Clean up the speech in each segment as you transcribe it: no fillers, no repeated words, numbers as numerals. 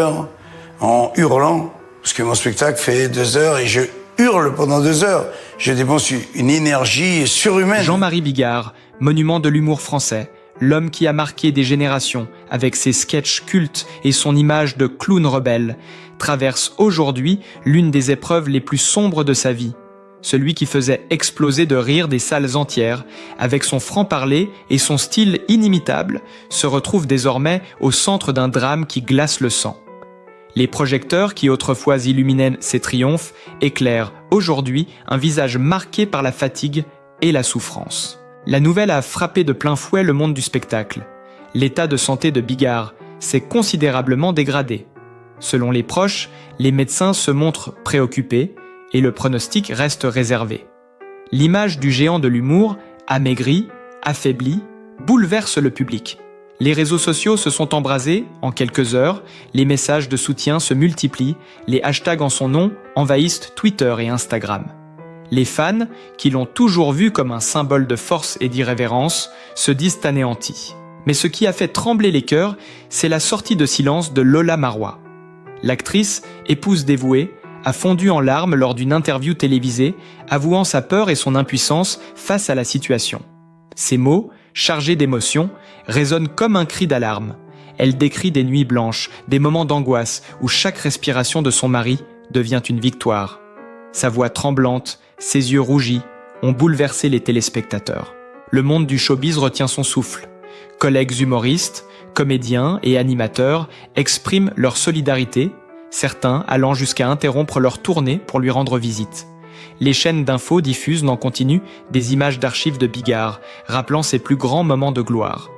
heures en hurlant, parce que mon spectacle fait 2 heures et je hurle pendant 2 heures. Je dépense une énergie surhumaine. Jean-Marie Bigard, monument de l'humour français, l'homme qui a marqué des générations avec ses sketchs cultes et son image de clown rebelle, traverse aujourd'hui l'une des épreuves les plus sombres de sa vie. Celui qui faisait exploser de rire des salles entières, avec son franc-parler et son style inimitable, se retrouve désormais au centre d'un drame qui glace le sang. Les projecteurs qui autrefois illuminaient ses triomphes éclairent aujourd'hui un visage marqué par la fatigue et la souffrance. La nouvelle a frappé de plein fouet le monde du spectacle. L'état de santé de Bigard s'est considérablement dégradé. Selon les proches, les médecins se montrent préoccupés et le pronostic reste réservé. L'image du géant de l'humour, amaigri, affaibli, bouleverse le public. Les réseaux sociaux se sont embrasés en quelques heures, les messages de soutien se multiplient, les hashtags en son nom envahissent Twitter et Instagram. Les fans, qui l'ont toujours vu comme un symbole de force et d'irrévérence, se disent anéantis. Mais ce qui a fait trembler les cœurs, c'est la sortie de silence de Lola Marois. L'actrice, épouse dévouée, a fondu en larmes lors d'une interview télévisée, avouant sa peur et son impuissance face à la situation. Ces mots, chargés d'émotion, résonnent comme un cri d'alarme. Elle décrit des nuits blanches, des moments d'angoisse où chaque respiration de son mari devient une victoire. Sa voix tremblante, ses yeux rougis, ont bouleversé les téléspectateurs. Le monde du showbiz retient son souffle. Collègues humoristes, comédiens et animateurs expriment leur solidarité, certains allant jusqu'à interrompre leur tournée pour lui rendre visite. Les chaînes d'infos diffusent en continu des images d'archives de Bigard, rappelant ses plus grands moments de gloire.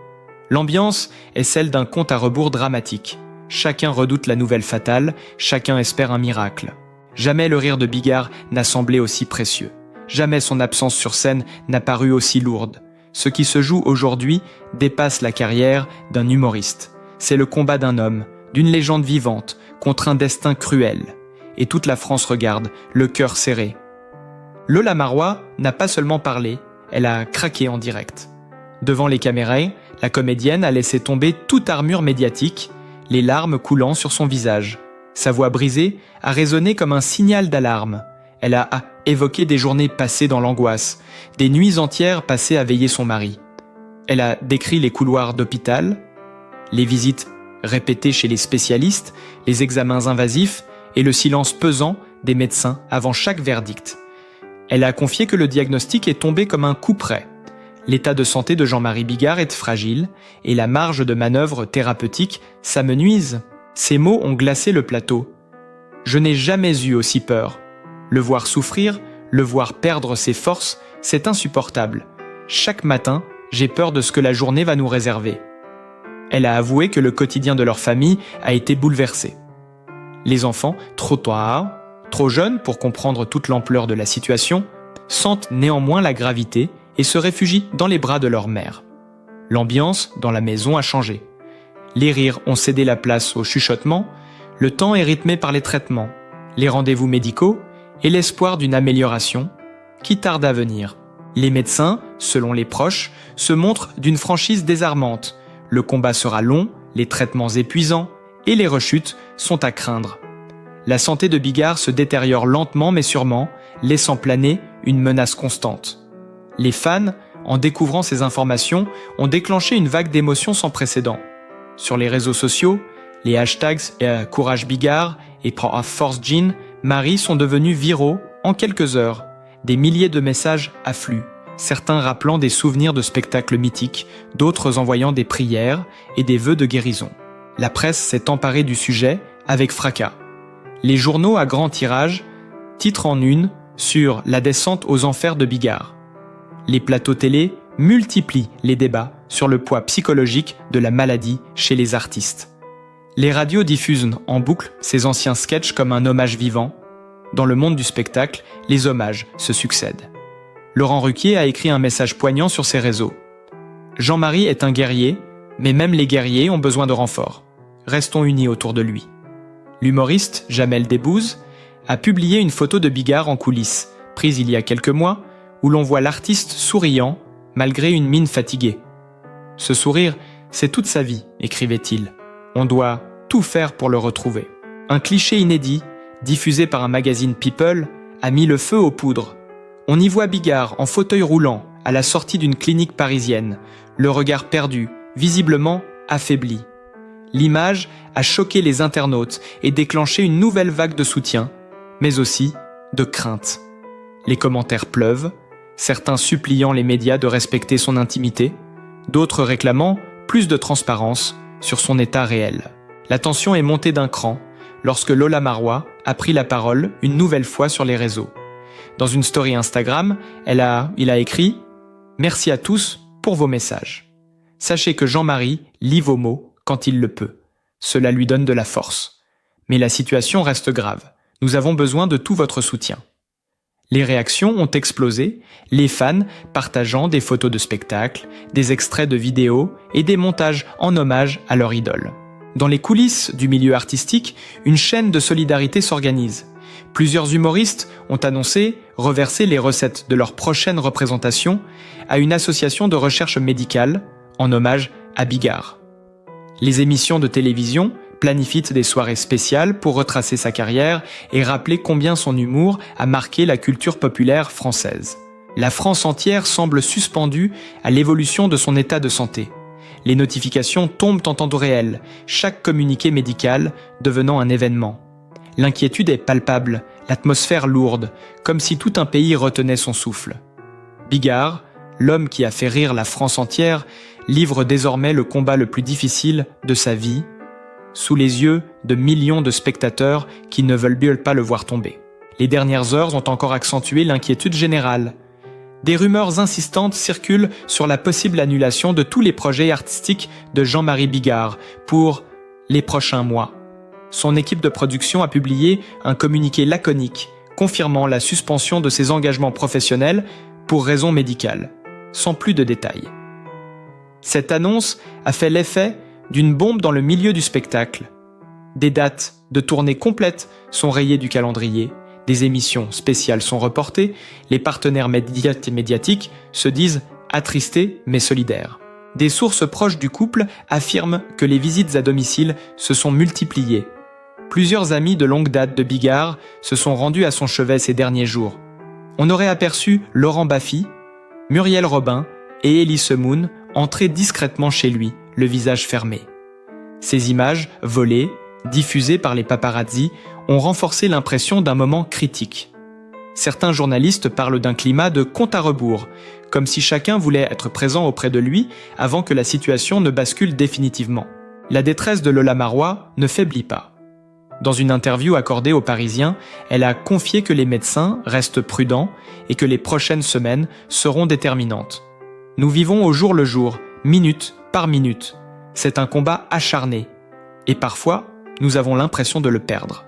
L'ambiance est celle d'un compte à rebours dramatique. Chacun redoute la nouvelle fatale, chacun espère un miracle. Jamais le rire de Bigard n'a semblé aussi précieux. Jamais son absence sur scène n'a paru aussi lourde. Ce qui se joue aujourd'hui dépasse la carrière d'un humoriste. C'est le combat d'un homme, d'une légende vivante, contre un destin cruel. Et toute la France regarde, le cœur serré. Lola Marois n'a pas seulement parlé, elle a craqué en direct. Devant les caméras, la comédienne a laissé tomber toute armure médiatique, les larmes coulant sur son visage. Sa voix brisée a résonné comme un signal d'alarme. Elle a évoqué des journées passées dans l'angoisse, des nuits entières passées à veiller son mari. Elle a décrit les couloirs d'hôpital, les visites répétées chez les spécialistes, les examens invasifs et le silence pesant des médecins avant chaque verdict. Elle a confié que le diagnostic est tombé comme un coup près. L'état de santé de Jean-Marie Bigard est fragile et la marge de manœuvre thérapeutique s'amenuise. Ces mots ont glacé le plateau. Je n'ai jamais eu aussi peur. Le voir souffrir, le voir perdre ses forces, c'est insupportable. Chaque matin, j'ai peur de ce que la journée va nous réserver. Elle a avoué que le quotidien de leur famille a été bouleversé. Les enfants, trop jeunes pour comprendre toute l'ampleur de la situation, sentent néanmoins la gravité et se réfugient dans les bras de leur mère. L'ambiance dans la maison a changé. Les rires ont cédé la place au chuchotement, le temps est rythmé par les traitements, les rendez-vous médicaux et l'espoir d'une amélioration qui tarde à venir. Les médecins, selon les proches, se montrent d'une franchise désarmante. Le combat sera long, les traitements épuisants et les rechutes sont à craindre. La santé de Bigard se détériore lentement mais sûrement, laissant planer une menace constante. Les fans, en découvrant ces informations, ont déclenché une vague d'émotions sans précédent. Sur les réseaux sociaux, les hashtags « Courage Bigard » et « Force Jean » Marie sont devenus viraux en quelques heures. Des milliers de messages affluent, certains rappelant des souvenirs de spectacles mythiques, d'autres envoyant des prières et des vœux de guérison. La presse s'est emparée du sujet avec fracas. Les journaux à grand tirage titrent en une sur la descente aux enfers de Bigard. Les plateaux télé multiplient les débats sur le poids psychologique de la maladie chez les artistes. Les radios diffusent en boucle ces anciens sketchs comme un hommage vivant. Dans le monde du spectacle, les hommages se succèdent. Laurent Ruquier a écrit un message poignant sur ses réseaux. Jean-Marie est un guerrier, mais même les guerriers ont besoin de renforts. Restons unis autour de lui. L'humoriste Jamel Debbouze a publié une photo de Bigard en coulisses, prise il y a quelques mois, où l'on voit l'artiste souriant, malgré une mine fatiguée. Ce sourire, c'est toute sa vie, écrivait-il. On doit tout faire pour le retrouver. Un cliché inédit, diffusé par un magazine People, a mis le feu aux poudres. On y voit Bigard en fauteuil roulant à la sortie d'une clinique parisienne, le regard perdu, visiblement affaibli. L'image a choqué les internautes et déclenché une nouvelle vague de soutien, mais aussi de crainte. Les commentaires pleuvent, certains suppliant les médias de respecter son intimité, d'autres réclamant plus de transparence sur son état réel. La tension est montée d'un cran lorsque Lola Marois a pris la parole une nouvelle fois sur les réseaux. Dans une story Instagram, il a écrit « Merci à tous pour vos messages. Sachez que Jean-Marie lit vos mots quand il le peut. Cela lui donne de la force. Mais la situation reste grave. Nous avons besoin de tout votre soutien. » Les réactions ont explosé, les fans partageant des photos de spectacles, des extraits de vidéos et des montages en hommage à leur idole. Dans les coulisses du milieu artistique, une chaîne de solidarité s'organise. Plusieurs humoristes ont annoncé reverser les recettes de leur prochaine représentation à une association de recherche médicale en hommage à Bigard. Les émissions de télévision planifient des soirées spéciales pour retracer sa carrière et rappeler combien son humour a marqué la culture populaire française. La France entière semble suspendue à l'évolution de son état de santé. Les notifications tombent en temps réel, chaque communiqué médical devenant un événement. L'inquiétude est palpable, l'atmosphère lourde, comme si tout un pays retenait son souffle. Bigard, l'homme qui a fait rire la France entière, livre désormais le combat le plus difficile de sa vie, sous les yeux de millions de spectateurs qui ne veulent pas le voir tomber. Les dernières heures ont encore accentué l'inquiétude générale. Des rumeurs insistantes circulent sur la possible annulation de tous les projets artistiques de Jean-Marie Bigard pour les prochains mois. Son équipe de production a publié un communiqué laconique confirmant la suspension de ses engagements professionnels pour raisons médicales, sans plus de détails. Cette annonce a fait l'effet d'une bombe dans le milieu du spectacle. Des dates de tournée complètes sont rayées du calendrier, des émissions spéciales sont reportées, les partenaires médiatiques se disent attristés mais solidaires. Des sources proches du couple affirment que les visites à domicile se sont multipliées. Plusieurs amis de longue date de Bigard se sont rendus à son chevet ces derniers jours. On aurait aperçu Laurent Baffy, Muriel Robin et Elie Semoun entrer discrètement chez lui, le visage fermé. Ces images, volées, diffusées par les paparazzi, ont renforcé l'impression d'un moment critique. Certains journalistes parlent d'un climat de compte à rebours, comme si chacun voulait être présent auprès de lui avant que la situation ne bascule définitivement. La détresse de Lola Marois ne faiblit pas. Dans une interview accordée aux Parisiens, elle a confié que les médecins restent prudents et que les prochaines semaines seront déterminantes. Nous vivons au jour le jour, minute par minute. C'est un combat acharné. Et parfois, nous avons l'impression de le perdre.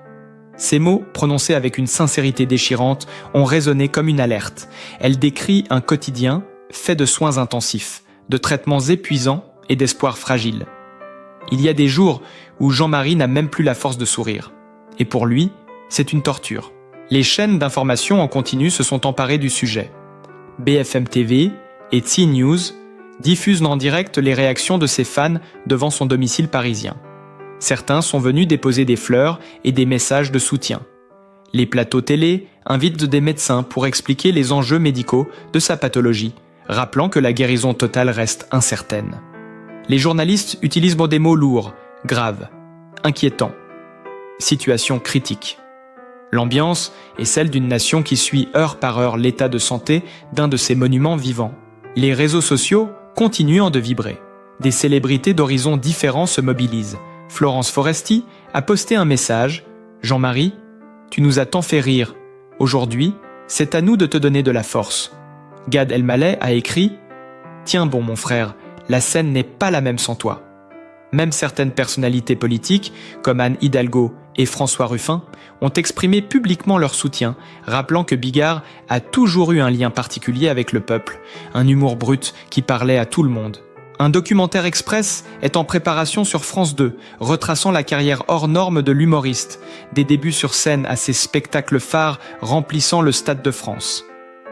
Ces mots, prononcés avec une sincérité déchirante, ont résonné comme une alerte. Elle décrit un quotidien fait de soins intensifs, de traitements épuisants et d'espoirs fragiles. Il y a des jours où Jean-Marie n'a même plus la force de sourire. Et pour lui, c'est une torture. Les chaînes d'information en continu se sont emparées du sujet. BFM TV et CNews diffusent en direct les réactions de ses fans devant son domicile parisien. Certains sont venus déposer des fleurs et des messages de soutien. Les plateaux télé invitent des médecins pour expliquer les enjeux médicaux de sa pathologie, rappelant que la guérison totale reste incertaine. Les journalistes utilisent des mots lourds, graves, inquiétants. Situation critique. L'ambiance est celle d'une nation qui suit heure par heure l'état de santé d'un de ses monuments vivants. Les réseaux sociaux continuent de vibrer. Des célébrités d'horizons différents se mobilisent. Florence Foresti a posté un message « Jean-Marie, tu nous as tant fait rire. Aujourd'hui, c'est à nous de te donner de la force. » Gad Elmaleh a écrit « Tiens bon mon frère, la scène n'est pas la même sans toi. » Même certaines personnalités politiques, comme Anne Hidalgo et François Ruffin, ont exprimé publiquement leur soutien, rappelant que Bigard a toujours eu un lien particulier avec le peuple, un humour brut qui parlait à tout le monde. Un documentaire express est en préparation sur France 2, retraçant la carrière hors norme de l'humoriste, des débuts sur scène à ses spectacles phares remplissant le Stade de France.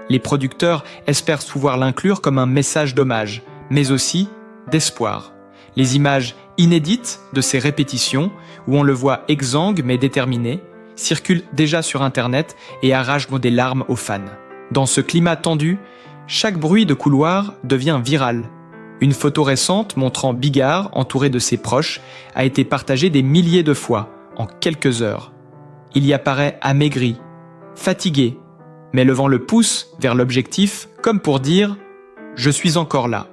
Les producteurs espèrent pouvoir l'inclure comme un message d'hommage, mais aussi d'espoir. Les images inédite de ces répétitions, où on le voit exsangue mais déterminé, circule déjà sur Internet et arrache des larmes aux fans. Dans ce climat tendu, chaque bruit de couloir devient viral. Une photo récente montrant Bigard, entouré de ses proches, a été partagée des milliers de fois, en quelques heures. Il y apparaît amaigri, fatigué, mais levant le pouce vers l'objectif, comme pour dire « Je suis encore là ».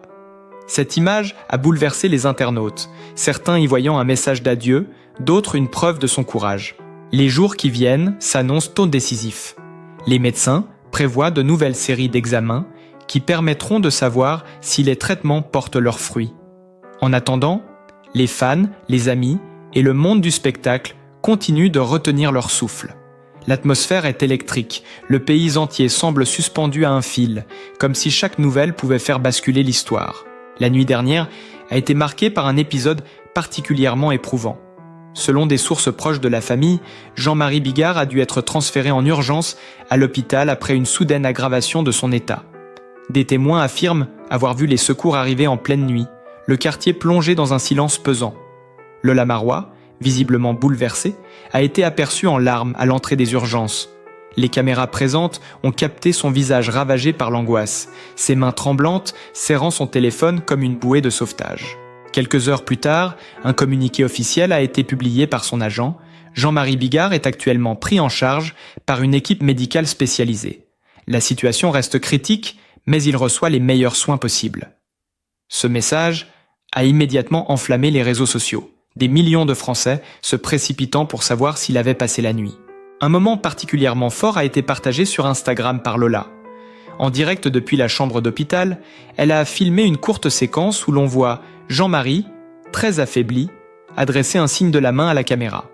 Cette image a bouleversé les internautes, certains y voyant un message d'adieu, d'autres une preuve de son courage. Les jours qui viennent s'annoncent tôt décisifs. Les médecins prévoient de nouvelles séries d'examens qui permettront de savoir si les traitements portent leurs fruits. En attendant, les fans, les amis et le monde du spectacle continuent de retenir leur souffle. L'atmosphère est électrique, le pays entier semble suspendu à un fil, comme si chaque nouvelle pouvait faire basculer l'histoire. La nuit dernière a été marquée par un épisode particulièrement éprouvant. Selon des sources proches de la famille, Jean-Marie Bigard a dû être transféré en urgence à l'hôpital après une soudaine aggravation de son état. Des témoins affirment avoir vu les secours arriver en pleine nuit, le quartier plongé dans un silence pesant. Le Lamarois, visiblement bouleversé, a été aperçu en larmes à l'entrée des urgences. Les caméras présentes ont capté son visage ravagé par l'angoisse, ses mains tremblantes serrant son téléphone comme une bouée de sauvetage. Quelques heures plus tard, un communiqué officiel a été publié par son agent. Jean-Marie Bigard est actuellement pris en charge par une équipe médicale spécialisée. La situation reste critique, mais il reçoit les meilleurs soins possibles. Ce message a immédiatement enflammé les réseaux sociaux, des millions de Français se précipitant pour savoir s'il avait passé la nuit. Un moment particulièrement fort a été partagé sur Instagram par Lola. En direct depuis la chambre d'hôpital, elle a filmé une courte séquence où l'on voit Jean-Marie, très affaibli, adresser un signe de la main à la caméra.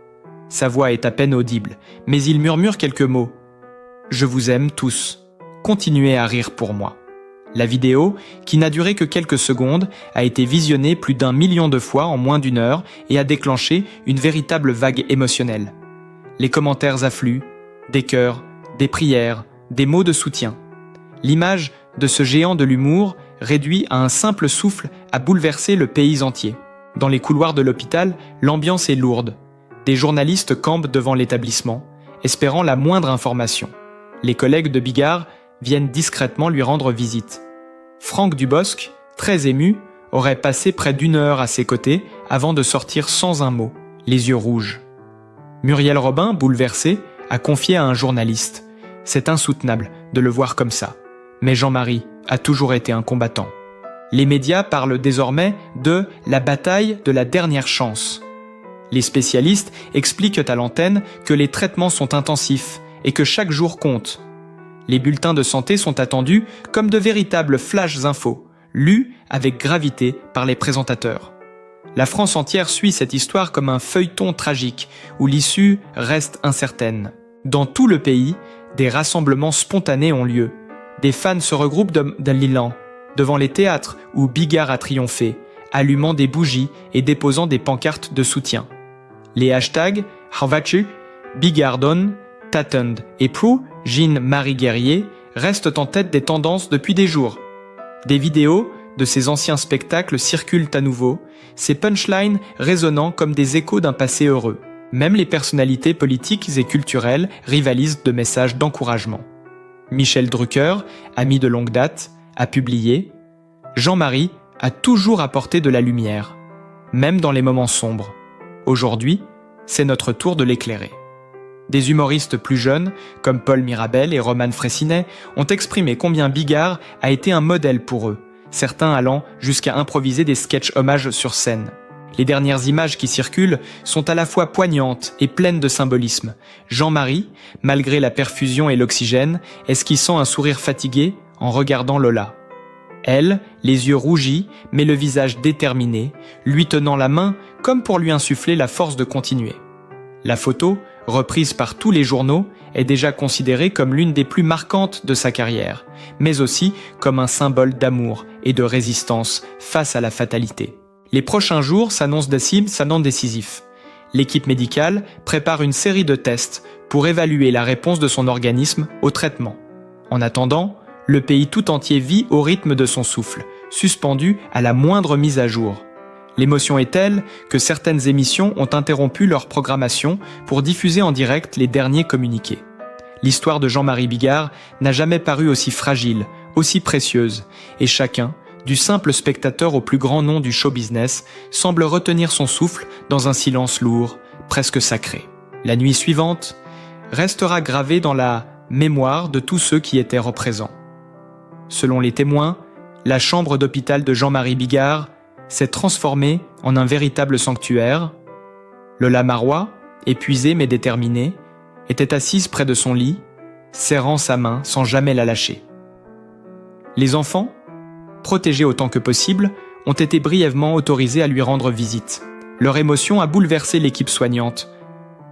Sa voix est à peine audible, mais il murmure quelques mots. « Je vous aime tous. Continuez à rire pour moi. » La vidéo, qui n'a duré que quelques secondes, a été visionnée plus d'1 million de fois en moins d'1 heure et a déclenché une véritable vague émotionnelle. Les commentaires affluent, des cœurs, des prières, des mots de soutien. L'image de ce géant de l'humour, réduit à un simple souffle, a bouleversé le pays entier. Dans les couloirs de l'hôpital, l'ambiance est lourde. Des journalistes campent devant l'établissement, espérant la moindre information. Les collègues de Bigard viennent discrètement lui rendre visite. Franck Dubosc, très ému, aurait passé près d'1 heure à ses côtés avant de sortir sans un mot, les yeux rouges. Muriel Robin, bouleversée, a confié à un journaliste « C'est insoutenable de le voir comme ça, mais Jean-Marie a toujours été un combattant. » Les médias parlent désormais de « la bataille de la dernière chance ». Les spécialistes expliquent à l'antenne que les traitements sont intensifs et que chaque jour compte. Les bulletins de santé sont attendus comme de véritables flashs infos, lus avec gravité par les présentateurs. La France entière suit cette histoire comme un feuilleton tragique où l'issue reste incertaine. Dans tout le pays, des rassemblements spontanés ont lieu. Des fans se regroupent dans l'élan, devant les théâtres où Bigard a triomphé, allumant des bougies et déposant des pancartes de soutien. Les hashtags Harvachu, Bigardon, Tatend et Prou, Jean-Marie Guerrier, restent en tête des tendances depuis des jours. Des vidéos de ces anciens spectacles circulent à nouveau, ces punchlines résonnant comme des échos d'un passé heureux. Même les personnalités politiques et culturelles rivalisent de messages d'encouragement. Michel Drucker, ami de longue date, a publié « Jean-Marie a toujours apporté de la lumière, même dans les moments sombres. Aujourd'hui, c'est notre tour de l'éclairer. » Des humoristes plus jeunes, comme Paul Mirabel et Roman Frécinet, ont exprimé combien Bigard a été un modèle pour eux, certains allant jusqu'à improviser des sketchs hommages sur scène. Les dernières images qui circulent sont à la fois poignantes et pleines de symbolisme. Jean-Marie, malgré la perfusion et l'oxygène, esquissant un sourire fatigué en regardant Lola. Elle, les yeux rougis, mais le visage déterminé, lui tenant la main comme pour lui insuffler la force de continuer. La photo, reprise par tous les journaux, est déjà considérée comme l'une des plus marquantes de sa carrière, mais aussi comme un symbole d'amour et de résistance face à la fatalité. Les prochains jours s'annoncent décisifs. L'équipe médicale prépare une série de tests pour évaluer la réponse de son organisme au traitement. En attendant, le pays tout entier vit au rythme de son souffle, suspendu à la moindre mise à jour. L'émotion est telle que certaines émissions ont interrompu leur programmation pour diffuser en direct les derniers communiqués. L'histoire de Jean-Marie Bigard n'a jamais paru aussi fragile, aussi précieuse, et chacun, du simple spectateur au plus grand nom du show business, semble retenir son souffle dans un silence lourd, presque sacré. La nuit suivante restera gravée dans la mémoire de tous ceux qui étaient représents. Selon les témoins, la chambre d'hôpital de Jean-Marie Bigard s'est transformée en un véritable sanctuaire. Lola Marois, épuisée mais déterminée, était assise près de son lit, serrant sa main sans jamais la lâcher. Les enfants, protégés autant que possible, ont été brièvement autorisés à lui rendre visite. Leur émotion a bouleversé l'équipe soignante.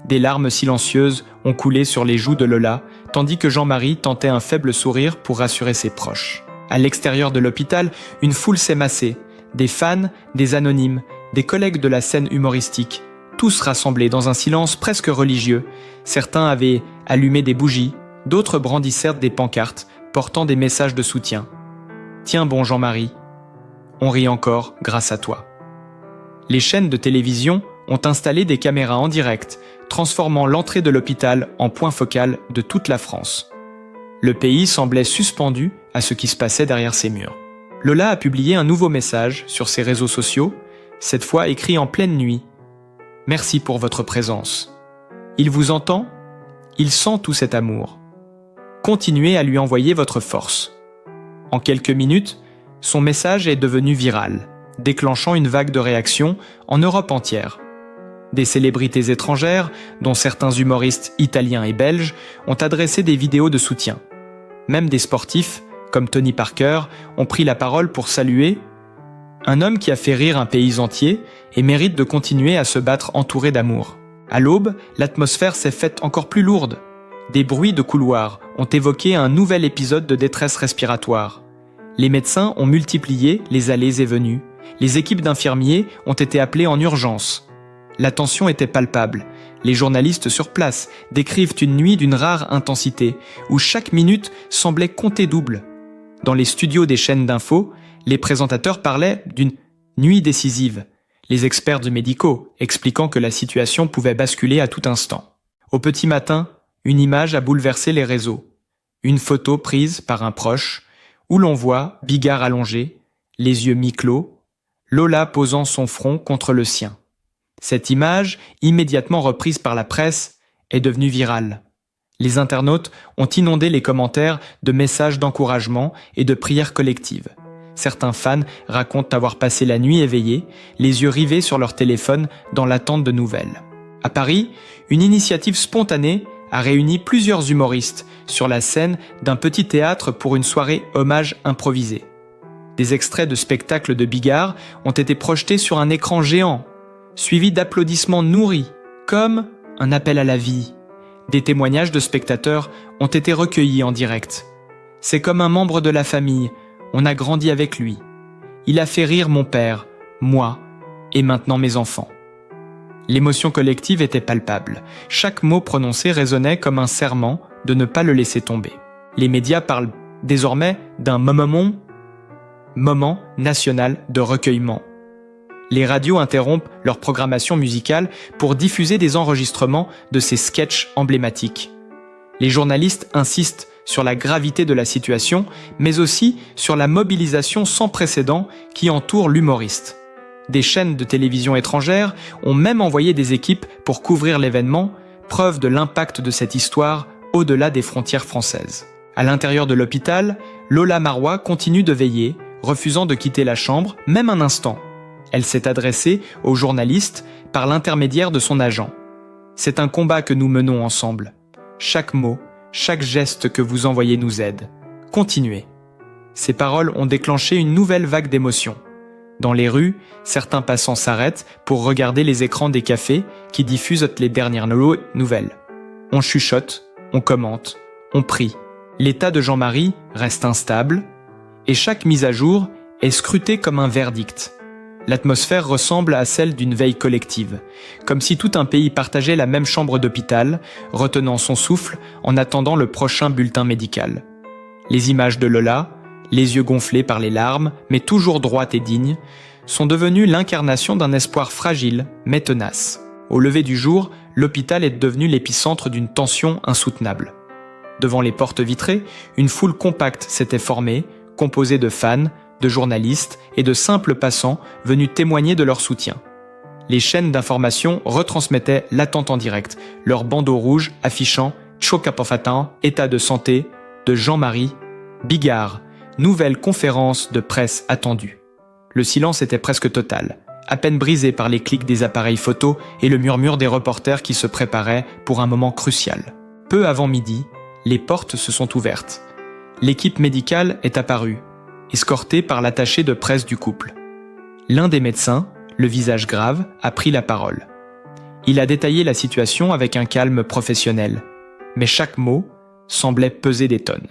Des larmes silencieuses ont coulé sur les joues de Lola, tandis que Jean-Marie tentait un faible sourire pour rassurer ses proches. À l'extérieur de l'hôpital, une foule s'est massée. Des fans, des anonymes, des collègues de la scène humoristique, tous rassemblés dans un silence presque religieux. Certains avaient allumé des bougies, d'autres brandissèrent des pancartes portant des messages de soutien. « Tiens bon Jean-Marie, on rit encore grâce à toi ». Les chaînes de télévision ont installé des caméras en direct, transformant l'entrée de l'hôpital en point focal de toute la France. Le pays semblait suspendu à ce qui se passait derrière ses murs. Lola a publié un nouveau message sur ses réseaux sociaux, cette fois écrit en pleine nuit. « Merci pour votre présence. Il vous entend, il sent tout cet amour. Continuez à lui envoyer votre force. » En quelques minutes, son message est devenu viral, déclenchant une vague de réactions en Europe entière. Des célébrités étrangères, dont certains humoristes italiens et belges, ont adressé des vidéos de soutien. Même des sportifs, comme Tony Parker, ont pris la parole pour saluer un homme qui a fait rire un pays entier et mérite de continuer à se battre entouré d'amour. À l'aube, l'atmosphère s'est faite encore plus lourde. Des bruits de couloir ont évoqué un nouvel épisode de détresse respiratoire. Les médecins ont multiplié les allées et venues. Les équipes d'infirmiers ont été appelées en urgence. La tension était palpable. Les journalistes sur place décrivent une nuit d'une rare intensité, où chaque minute semblait compter double. Dans les studios des chaînes d'infos, les présentateurs parlaient d'une nuit décisive, les experts du médicaux expliquant que la situation pouvait basculer à tout instant. Au petit matin, une image a bouleversé les réseaux. Une photo prise par un proche, où l'on voit Bigard allongé, les yeux mi-clos, Lola posant son front contre le sien. Cette image, immédiatement reprise par la presse, est devenue virale. Les internautes ont inondé les commentaires de messages d'encouragement et de prières collectives. Certains fans racontent avoir passé la nuit éveillés, les yeux rivés sur leur téléphone dans l'attente de nouvelles. À Paris, une initiative spontanée a réuni plusieurs humoristes sur la scène d'un petit théâtre pour une soirée hommage improvisée. Des extraits de spectacles de Bigard ont été projetés sur un écran géant, suivis d'applaudissements nourris, comme un appel à la vie. Des témoignages de spectateurs ont été recueillis en direct. C'est comme un membre de la famille, on a grandi avec lui. Il a fait rire mon père, moi, et maintenant mes enfants. L'émotion collective était palpable. Chaque mot prononcé résonnait comme un serment de ne pas le laisser tomber. Les médias parlent désormais d'un moment national de recueillement. Les radios interrompent leur programmation musicale pour diffuser des enregistrements de ces sketchs emblématiques. Les journalistes insistent sur la gravité de la situation, mais aussi sur la mobilisation sans précédent qui entoure l'humoriste. Des chaînes de télévision étrangères ont même envoyé des équipes pour couvrir l'événement, preuve de l'impact de cette histoire au-delà des frontières françaises. À l'intérieur de l'hôpital, Lola Marois continue de veiller, refusant de quitter la chambre, même un instant. Elle s'est adressée aux journalistes par l'intermédiaire de son agent. C'est un combat que nous menons ensemble. Chaque mot, chaque geste que vous envoyez nous aide. Continuez. Ces paroles ont déclenché une nouvelle vague d'émotions. Dans les rues, certains passants s'arrêtent pour regarder les écrans des cafés qui diffusent les dernières nouvelles. On chuchote, on commente, on prie. L'état de Jean-Marie reste instable et chaque mise à jour est scrutée comme un verdict. L'atmosphère ressemble à celle d'une veille collective, comme si tout un pays partageait la même chambre d'hôpital, retenant son souffle en attendant le prochain bulletin médical. Les images de Lola, les yeux gonflés par les larmes, mais toujours droite et digne, sont devenus l'incarnation d'un espoir fragile, mais tenace. Au lever du jour, l'hôpital est devenu l'épicentre d'une tension insoutenable. Devant les portes vitrées, une foule compacte s'était formée, composée de fans, de journalistes et de simples passants venus témoigner de leur soutien. Les chaînes d'information retransmettaient l'attente en direct, leur bandeau rouge affichant « Chokapofatan, état de santé » de Jean-Marie Bigard, nouvelle conférence de presse attendue. Le silence était presque total, à peine brisé par les clics des appareils photos et le murmure des reporters qui se préparaient pour un moment crucial. Peu avant midi, les portes se sont ouvertes. L'équipe médicale est apparue, escortée par l'attaché de presse du couple. L'un des médecins, le visage grave, a pris la parole. Il a détaillé la situation avec un calme professionnel, mais chaque mot semblait peser des tonnes.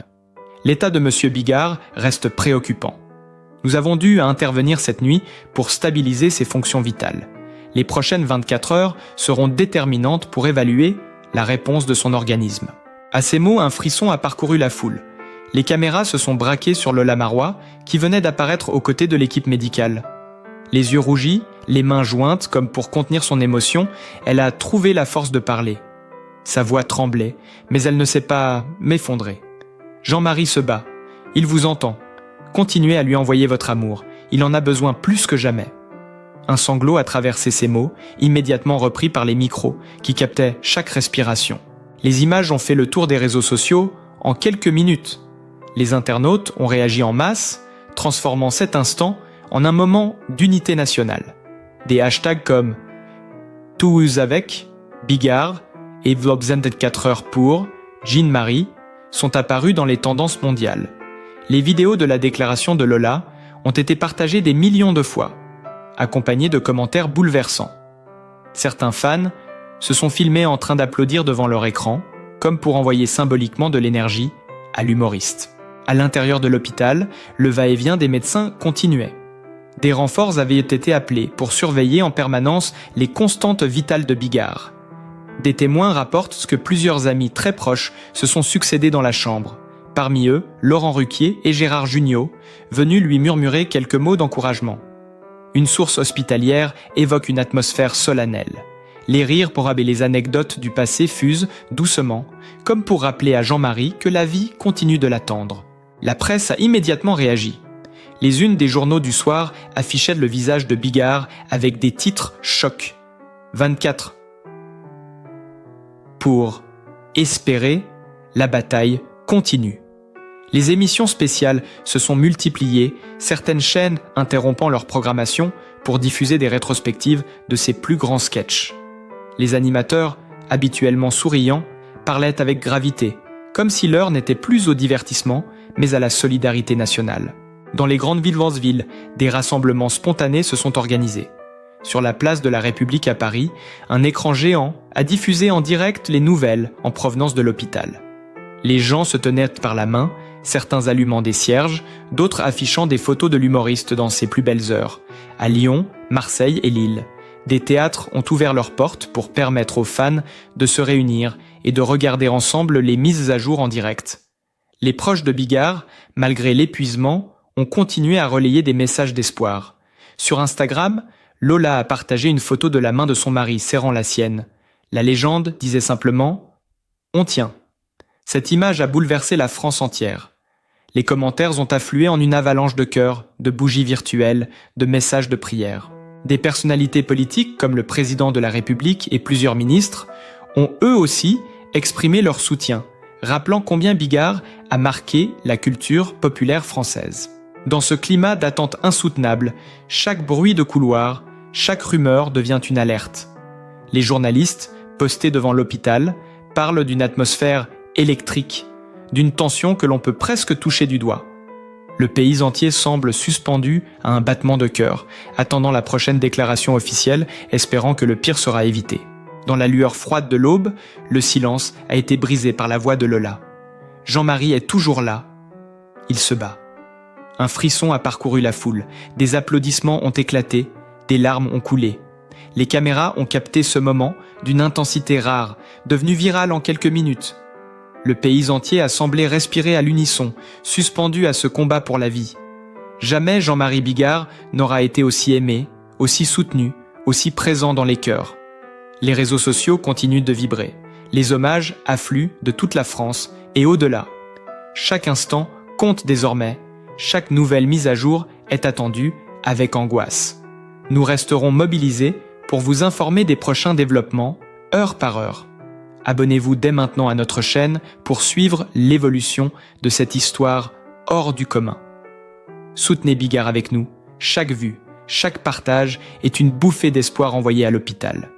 L'état de M. Bigard reste préoccupant. Nous avons dû intervenir cette nuit pour stabiliser ses fonctions vitales. Les prochaines 24 heures seront déterminantes pour évaluer la réponse de son organisme. À ces mots, un frisson a parcouru la foule. Les caméras se sont braquées sur Lola Marois, qui venait d'apparaître aux côtés de l'équipe médicale. Les yeux rougis, les mains jointes comme pour contenir son émotion, elle a trouvé la force de parler. Sa voix tremblait, mais elle ne s'est pas m'effondrer. Jean-Marie se bat. Il vous entend. Continuez à lui envoyer votre amour. Il en a besoin plus que jamais. Un sanglot a traversé ses mots, immédiatement repris par les micros, qui captaient chaque respiration. Les images ont fait le tour des réseaux sociaux en quelques minutes. Les internautes ont réagi en masse, transformant cet instant en un moment d'unité nationale. Des hashtags comme « Tous avec »,« Bigard » et « Vlog 4 heures pour »,« Jean-Marie » sont apparus dans les tendances mondiales. Les vidéos de la déclaration de Lola ont été partagées des millions de fois, accompagnées de commentaires bouleversants. Certains fans se sont filmés en train d'applaudir devant leur écran, comme pour envoyer symboliquement de l'énergie à l'humoriste. À l'intérieur de l'hôpital, le va-et-vient des médecins continuait. Des renforts avaient été appelés pour surveiller en permanence les constantes vitales de Bigard. Des témoins rapportent que plusieurs amis très proches se sont succédés dans la chambre. Parmi eux, Laurent Ruquier et Gérard Jugnot, venus lui murmurer quelques mots d'encouragement. Une source hospitalière évoque une atmosphère solennelle. Les rires et les anecdotes du passé fusent doucement, comme pour rappeler à Jean-Marie que la vie continue de l'attendre. La presse a immédiatement réagi. Les unes des journaux du soir affichaient le visage de Bigard avec des titres chocs. 24. Pour espérer, la bataille continue. Les émissions spéciales se sont multipliées, certaines chaînes interrompant leur programmation pour diffuser des rétrospectives de ses plus grands sketchs. Les animateurs, habituellement souriants, parlaient avec gravité, comme si l'heure n'était plus au divertissement, mais à la solidarité nationale. Dans les grandes villes, des rassemblements spontanés se sont organisés. Sur la place de la République à Paris, un écran géant a diffusé en direct les nouvelles en provenance de l'hôpital. Les gens se tenaient par la main, certains allumant des cierges, d'autres affichant des photos de l'humoriste dans ses plus belles heures. À Lyon, Marseille et Lille, des théâtres ont ouvert leurs portes pour permettre aux fans de se réunir et de regarder ensemble les mises à jour en direct. Les proches de Bigard, malgré l'épuisement, ont continué à relayer des messages d'espoir. Sur Instagram, Lola a partagé une photo de la main de son mari serrant la sienne. La légende disait simplement « On tient ». Cette image a bouleversé la France entière. Les commentaires ont afflué en une avalanche de cœurs, de bougies virtuelles, de messages de prière. Des personnalités politiques comme le président de la République et plusieurs ministres ont eux aussi exprimé leur soutien, rappelant combien Bigard a marqué la culture populaire française. Dans ce climat d'attente insoutenable, chaque bruit de couloir, chaque rumeur devient une alerte. Les journalistes, postés devant l'hôpital, parlent d'une atmosphère électrique, d'une tension que l'on peut presque toucher du doigt. Le pays entier semble suspendu à un battement de cœur, attendant la prochaine déclaration officielle, espérant que le pire sera évité. Dans la lueur froide de l'aube, le silence a été brisé par la voix de Lola. Jean-Marie est toujours là. Il se bat. Un frisson a parcouru la foule, des applaudissements ont éclaté, des larmes ont coulé. Les caméras ont capté ce moment d'une intensité rare, devenu viral en quelques minutes. Le pays entier a semblé respirer à l'unisson, suspendu à ce combat pour la vie. Jamais Jean-Marie Bigard n'aura été aussi aimé, aussi soutenu, aussi présent dans les cœurs. Les réseaux sociaux continuent de vibrer. Les hommages affluent de toute la France et au-delà. Chaque instant compte désormais. Chaque nouvelle mise à jour est attendue avec angoisse. Nous resterons mobilisés pour vous informer des prochains développements, heure par heure. Abonnez-vous dès maintenant à notre chaîne pour suivre l'évolution de cette histoire hors du commun. Soutenez Bigard avec nous. Chaque vue, chaque partage est une bouffée d'espoir envoyée à l'hôpital.